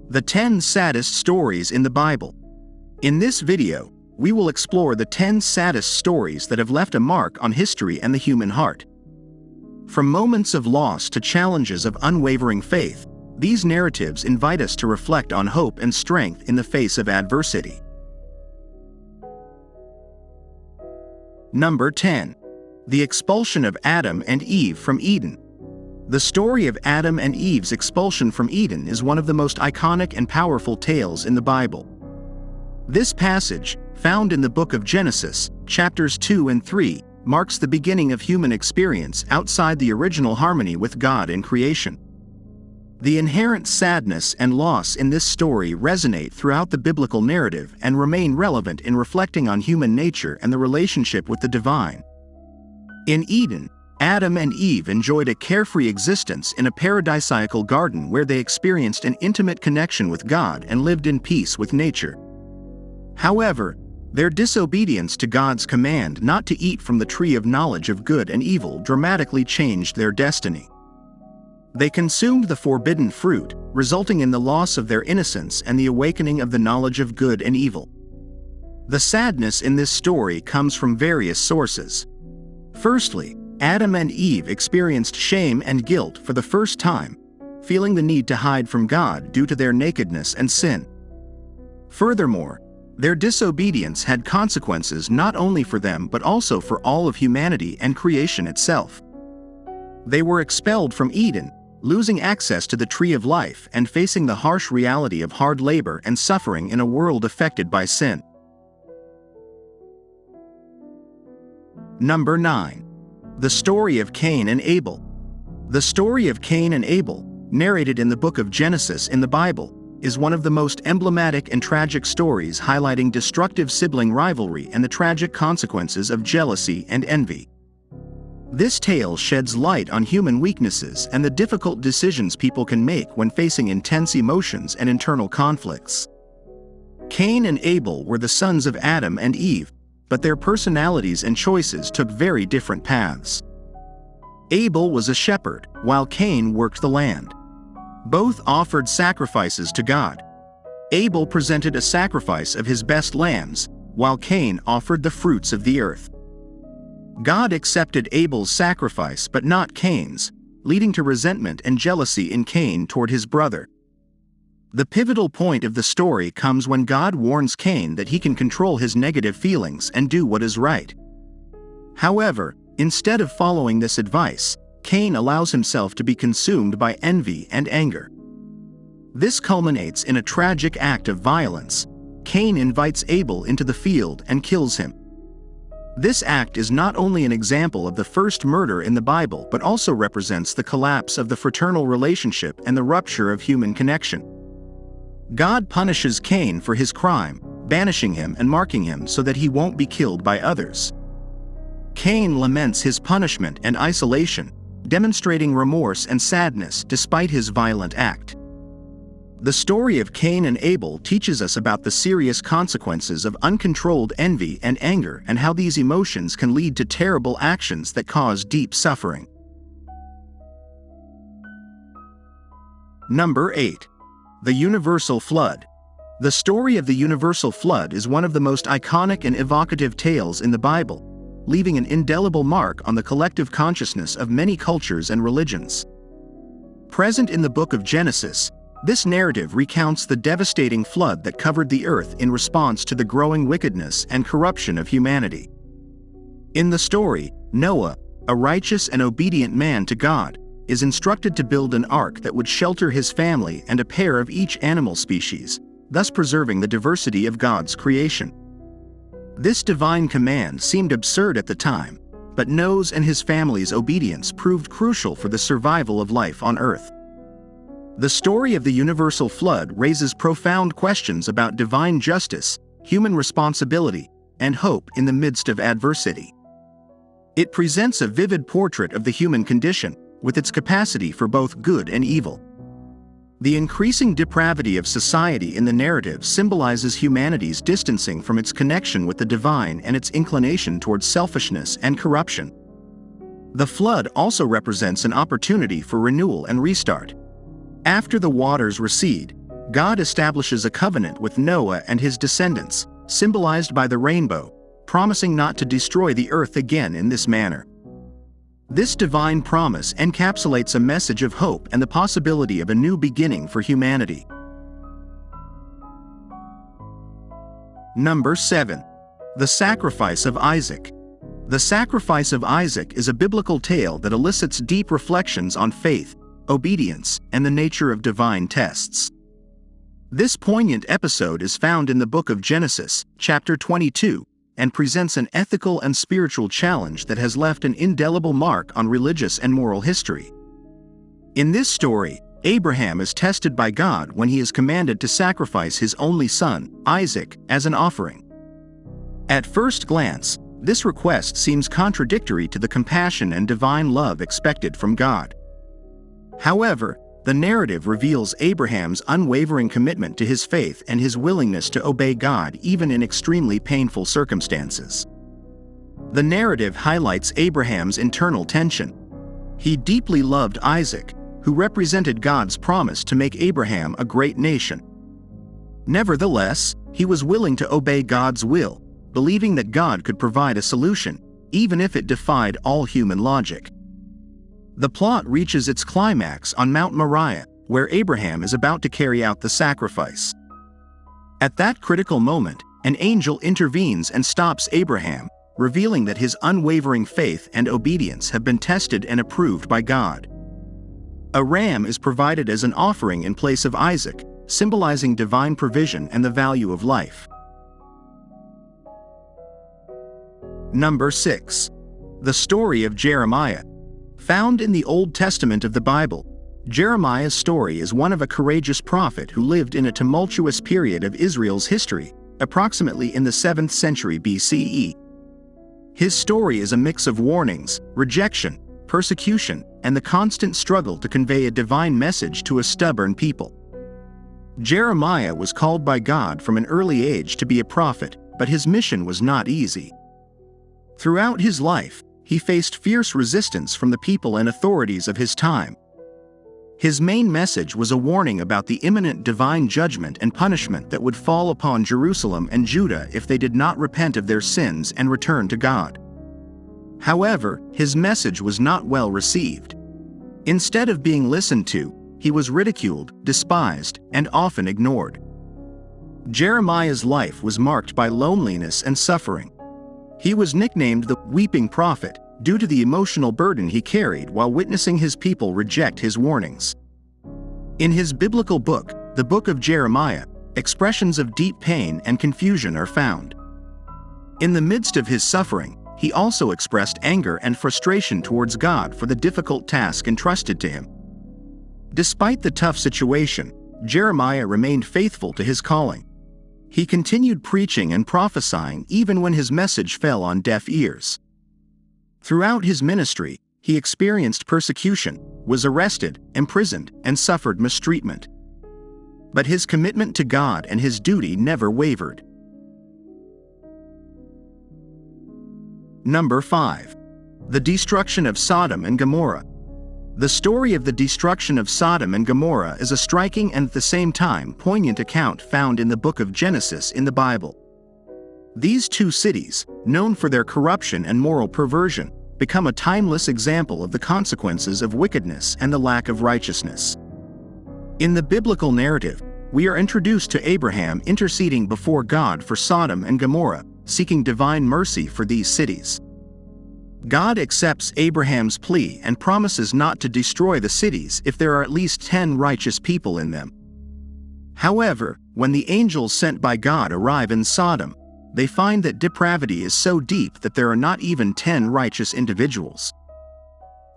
The 10 Saddest Stories in the Bible. In this video, we will explore the 10 saddest stories that have left a mark on history and the human heart. From moments of loss to challenges of unwavering faith, these narratives invite us to reflect on hope and strength in the face of adversity. Number 10. The expulsion of Adam and Eve from Eden. The story of Adam and Eve's expulsion from Eden is one of the most iconic and powerful tales in the Bible. This passage, found in the book of Genesis, chapters 2 and 3, marks the beginning of human experience outside the original harmony with God in creation. The inherent sadness and loss in this story resonate throughout the biblical narrative and remain relevant in reflecting on human nature and the relationship with the divine. In Eden, Adam and Eve enjoyed a carefree existence in a paradisiacal garden where they experienced an intimate connection with God and lived in peace with nature. However, their disobedience to God's command not to eat from the tree of knowledge of good and evil dramatically changed their destiny. They consumed the forbidden fruit, resulting in the loss of their innocence and the awakening of the knowledge of good and evil. The sadness in this story comes from various sources. Firstly, Adam and Eve experienced shame and guilt for the first time, feeling the need to hide from God due to their nakedness and sin. Furthermore, their disobedience had consequences not only for them but also for all of humanity and creation itself. They were expelled from Eden, losing access to the tree of life and facing the harsh reality of hard labor and suffering in a world affected by sin. Number 9. The story of Cain and Abel. The story of Cain and Abel, narrated in the book of Genesis in the Bible, is one of the most emblematic and tragic stories highlighting destructive sibling rivalry and the tragic consequences of jealousy and envy. This tale sheds light on human weaknesses and the difficult decisions people can make when facing intense emotions and internal conflicts. Cain and Abel were the sons of Adam and Eve, but their personalities and choices took very different paths. Abel was a shepherd, while Cain worked the land. Both offered sacrifices to God. Abel presented a sacrifice of his best lambs, while Cain offered the fruits of the earth. God accepted Abel's sacrifice but not Cain's, leading to resentment and jealousy in Cain toward his brother. The pivotal point of the story comes when God warns Cain that he can control his negative feelings and do what is right. However, instead of following this advice, Cain allows himself to be consumed by envy and anger. This culminates in a tragic act of violence. Cain invites Abel into the field and kills him. This act is not only an example of the first murder in the Bible but also represents the collapse of the fraternal relationship and the rupture of human connection. God punishes Cain for his crime, banishing him and marking him so that he won't be killed by others. Cain laments his punishment and isolation, demonstrating remorse and sadness despite his violent act. The story of Cain and Abel teaches us about the serious consequences of uncontrolled envy and anger and how these emotions can lead to terrible actions that cause deep suffering. Number 8. The Universal Flood. The story of the Universal Flood is one of the most iconic and evocative tales in the Bible, leaving an indelible mark on the collective consciousness of many cultures and religions. Present in the book of Genesis, this narrative recounts the devastating flood that covered the earth in response to the growing wickedness and corruption of humanity. In the story, Noah, a righteous and obedient man to God, is instructed to build an ark that would shelter his family and a pair of each animal species, thus preserving the diversity of God's creation. This divine command seemed absurd at the time, but Noah's and his family's obedience proved crucial for the survival of life on earth. The story of the Universal Flood raises profound questions about divine justice, human responsibility, and hope in the midst of adversity. It presents a vivid portrait of the human condition, with its capacity for both good and evil. The increasing depravity of society in the narrative symbolizes humanity's distancing from its connection with the divine and its inclination towards selfishness and corruption. The flood also represents an opportunity for renewal and restart. After the waters recede, God establishes a covenant with Noah and his descendants, symbolized by the rainbow, promising not to destroy the earth again in this manner. This divine promise encapsulates a message of hope and the possibility of a new beginning for humanity. Number 7. The Sacrifice of Isaac. The Sacrifice of Isaac is a biblical tale that elicits deep reflections on faith, obedience, and the nature of divine tests. This poignant episode is found in the book of Genesis, chapter 22, and presents an ethical and spiritual challenge that has left an indelible mark on religious and moral history. In this story, Abraham is tested by God when he is commanded to sacrifice his only son, Isaac, as an offering. At first glance, this request seems contradictory to the compassion and divine love expected from God. However, the narrative reveals Abraham's unwavering commitment to his faith and his willingness to obey God even in extremely painful circumstances. The narrative highlights Abraham's internal tension. He deeply loved Isaac, who represented God's promise to make Abraham a great nation. Nevertheless, he was willing to obey God's will, believing that God could provide a solution, even if it defied all human logic. The plot reaches its climax on Mount Moriah, where Abraham is about to carry out the sacrifice. At that critical moment, an angel intervenes and stops Abraham, revealing that his unwavering faith and obedience have been tested and approved by God. A ram is provided as an offering in place of Isaac, symbolizing divine provision and the value of life. Number 6. The Story of Jeremiah. Found in the Old Testament of the Bible, Jeremiah's story is one of a courageous prophet who lived in a tumultuous period of Israel's history, approximately in the 7th century BCE. His story is a mix of warnings, rejection, persecution, and the constant struggle to convey a divine message to a stubborn people. Jeremiah was called by God from an early age to be a prophet, but his mission was not easy. Throughout his life, he faced fierce resistance from the people and authorities of his time. His main message was a warning about the imminent divine judgment and punishment that would fall upon Jerusalem and Judah if they did not repent of their sins and return to God. However, his message was not well received. Instead of being listened to, he was ridiculed, despised, and often ignored. Jeremiah's life was marked by loneliness and suffering. He was nicknamed the Weeping Prophet due to the emotional burden he carried while witnessing his people reject his warnings. In his biblical book, the Book of Jeremiah, expressions of deep pain and confusion are found. In the midst of his suffering, he also expressed anger and frustration towards God for the difficult task entrusted to him. Despite the tough situation, Jeremiah remained faithful to his calling. He continued preaching and prophesying even when his message fell on deaf ears. Throughout his ministry, he experienced persecution, was arrested, imprisoned, and suffered mistreatment. But his commitment to God and his duty never wavered. Number 5. The Destruction of Sodom and Gomorrah. The story of the destruction of Sodom and Gomorrah is a striking and at the same time poignant account found in the book of Genesis in the Bible. These two cities, known for their corruption and moral perversion, become a timeless example of the consequences of wickedness and the lack of righteousness. In the biblical narrative, we are introduced to Abraham interceding before God for Sodom and Gomorrah, seeking divine mercy for these cities. God accepts Abraham's plea and promises not to destroy the cities if there are at least 10 righteous people in them. However, when the angels sent by God arrive in Sodom, they find that depravity is so deep that there are not even 10 righteous individuals.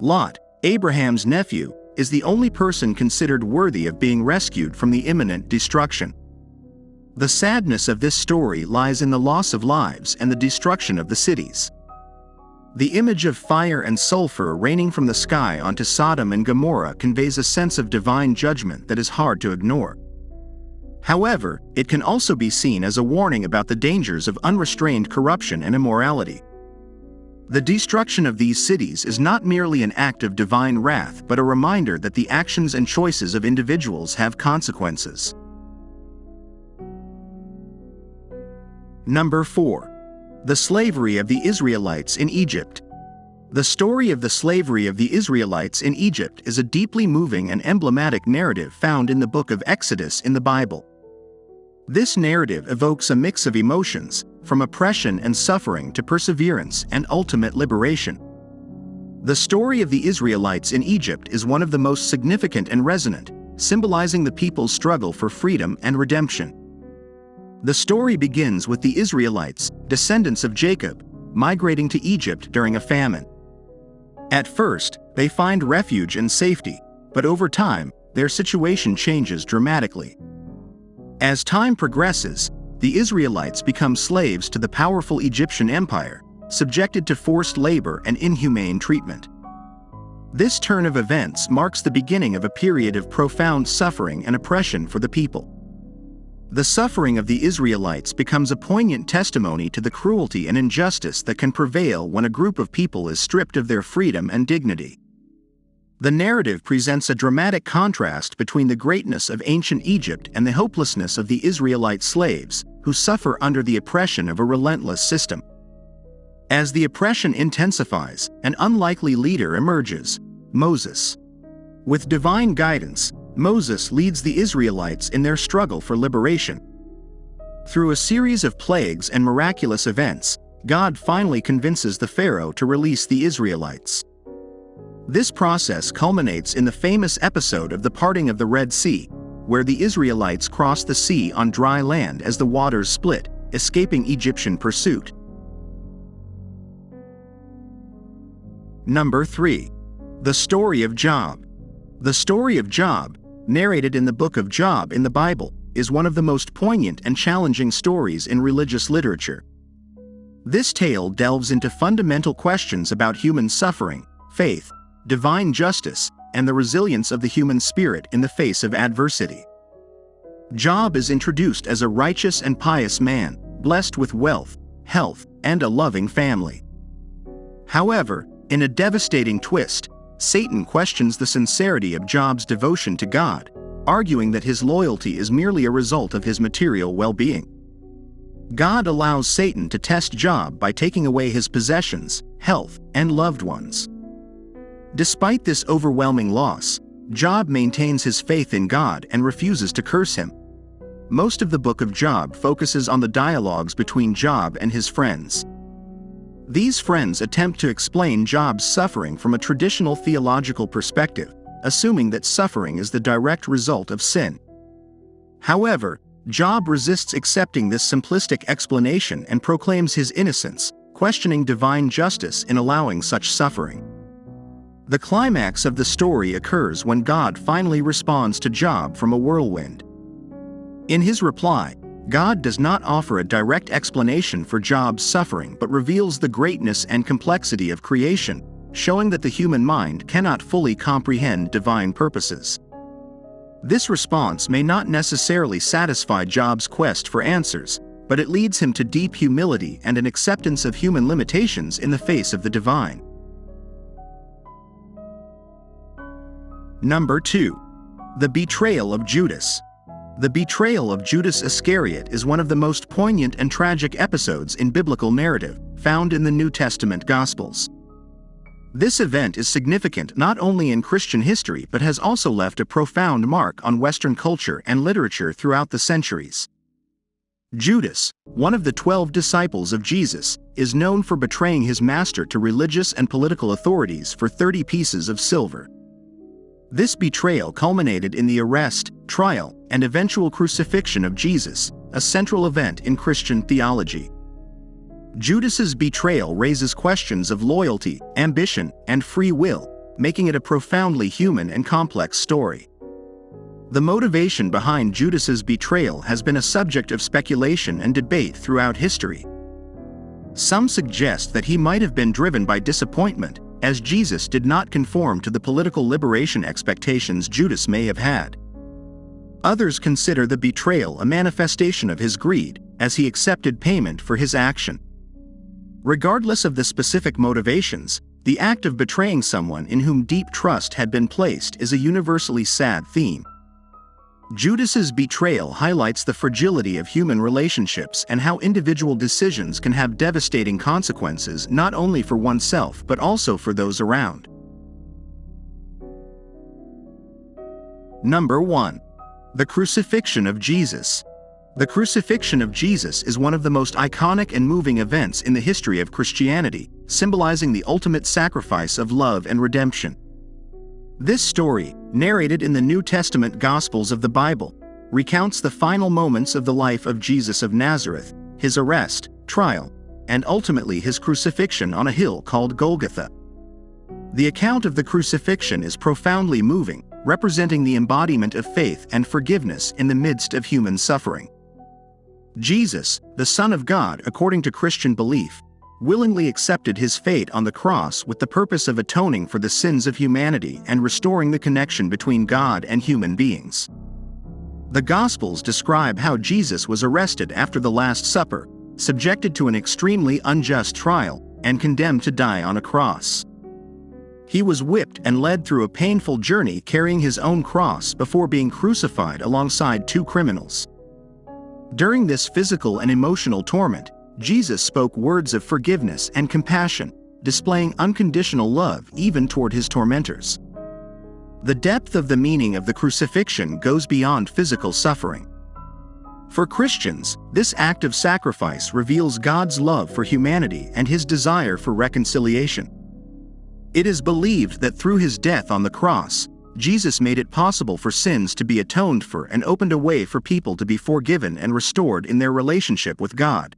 Lot, Abraham's nephew, is the only person considered worthy of being rescued from the imminent destruction. The sadness of this story lies in the loss of lives and the destruction of the cities. The image of fire and sulfur raining from the sky onto Sodom and Gomorrah conveys a sense of divine judgment that is hard to ignore. However, it can also be seen as a warning about the dangers of unrestrained corruption and immorality. The destruction of these cities is not merely an act of divine wrath but a reminder that the actions and choices of individuals have consequences. Number 4. The slavery of the Israelites in Egypt. The story of the slavery of the Israelites in Egypt is a deeply moving and emblematic narrative found in the book of Exodus in the Bible. This narrative evokes a mix of emotions, from oppression and suffering to perseverance and ultimate liberation. The story of the Israelites in Egypt is one of the most significant and resonant, symbolizing the people's struggle for freedom and redemption. The story begins with the Israelites, descendants of Jacob, migrating to Egypt during a famine. At first, they find refuge and safety, but over time, their situation changes dramatically. As time progresses, the Israelites become slaves to the powerful Egyptian empire, subjected to forced labor and inhumane treatment. This turn of events marks the beginning of a period of profound suffering and oppression for the people. The suffering of the Israelites becomes a poignant testimony to the cruelty and injustice that can prevail when a group of people is stripped of their freedom and dignity. The narrative presents a dramatic contrast between the greatness of ancient Egypt and the hopelessness of the Israelite slaves, who suffer under the oppression of a relentless system. As the oppression intensifies, an unlikely leader emerges: Moses. With divine guidance, Moses leads the Israelites in their struggle for liberation. Through a series of plagues and miraculous events, God finally convinces the Pharaoh to release the Israelites. This process culminates in the famous episode of the parting of the Red Sea, where the Israelites cross the sea on dry land as the waters split, escaping Egyptian pursuit. Number 3. The story of Job. The story of Job, narrated in the book of Job in the Bible, is one of the most poignant and challenging stories in religious literature. This tale delves into fundamental questions about human suffering, faith, divine justice, and the resilience of the human spirit in the face of adversity. Job is introduced as a righteous and pious man, blessed with wealth, health, and a loving family. However, in a devastating twist, Satan questions the sincerity of Job's devotion to God, arguing that his loyalty is merely a result of his material well-being. God allows Satan to test Job by taking away his possessions, health, and loved ones. Despite this overwhelming loss, Job maintains his faith in God and refuses to curse him. Most of the book of Job focuses on the dialogues between Job and his friends. These friends attempt to explain Job's suffering from a traditional theological perspective, assuming that suffering is the direct result of sin. However, Job resists accepting this simplistic explanation and proclaims his innocence, questioning divine justice in allowing such suffering. The climax of the story occurs when God finally responds to Job from a whirlwind. In his reply, God does not offer a direct explanation for Job's suffering but reveals the greatness and complexity of creation, showing that the human mind cannot fully comprehend divine purposes. This response may not necessarily satisfy Job's quest for answers, but it leads him to deep humility and an acceptance of human limitations in the face of the divine. Number 2. The betrayal of Judas. The betrayal of Judas Iscariot is one of the most poignant and tragic episodes in biblical narrative, found in the New Testament Gospels. This event is significant not only in Christian history but has also left a profound mark on Western culture and literature throughout the centuries. Judas, one of the 12 disciples of Jesus, is known for betraying his master to religious and political authorities for 30 pieces of silver. This betrayal culminated in the arrest, trial, and eventual crucifixion of Jesus, a central event in Christian theology. Judas's betrayal raises questions of loyalty, ambition, and free will, making it a profoundly human and complex story. The motivation behind Judas's betrayal has been a subject of speculation and debate throughout history. Some suggest that he might have been driven by disappointment, as Jesus did not conform to the political liberation expectations Judas may have had. Others consider the betrayal a manifestation of his greed, as he accepted payment for his action. Regardless of the specific motivations, the act of betraying someone in whom deep trust had been placed is a universally sad theme. Judas's betrayal highlights the fragility of human relationships and how individual decisions can have devastating consequences not only for oneself but also for those around. Number 1. The Crucifixion of Jesus. The crucifixion of Jesus is one of the most iconic and moving events in the history of Christianity, symbolizing the ultimate sacrifice of love and redemption. This story, narrated in the New Testament Gospels of the Bible, recounts the final moments of the life of Jesus of Nazareth, his arrest, trial, and ultimately his crucifixion on a hill called Golgotha. The account of the crucifixion is profoundly moving, representing the embodiment of faith and forgiveness in the midst of human suffering. Jesus, the Son of God according to Christian belief, willingly accepted his fate on the cross with the purpose of atoning for the sins of humanity and restoring the connection between God and human beings. The Gospels describe how Jesus was arrested after the Last Supper, subjected to an extremely unjust trial, and condemned to die on a cross. He was whipped and led through a painful journey carrying his own cross before being crucified alongside two criminals. During this physical and emotional torment, Jesus spoke words of forgiveness and compassion, displaying unconditional love even toward his tormentors. The depth of the meaning of the crucifixion goes beyond physical suffering. For Christians, this act of sacrifice reveals God's love for humanity and his desire for reconciliation. It is believed that through his death on the cross, Jesus made it possible for sins to be atoned for and opened a way for people to be forgiven and restored in their relationship with God.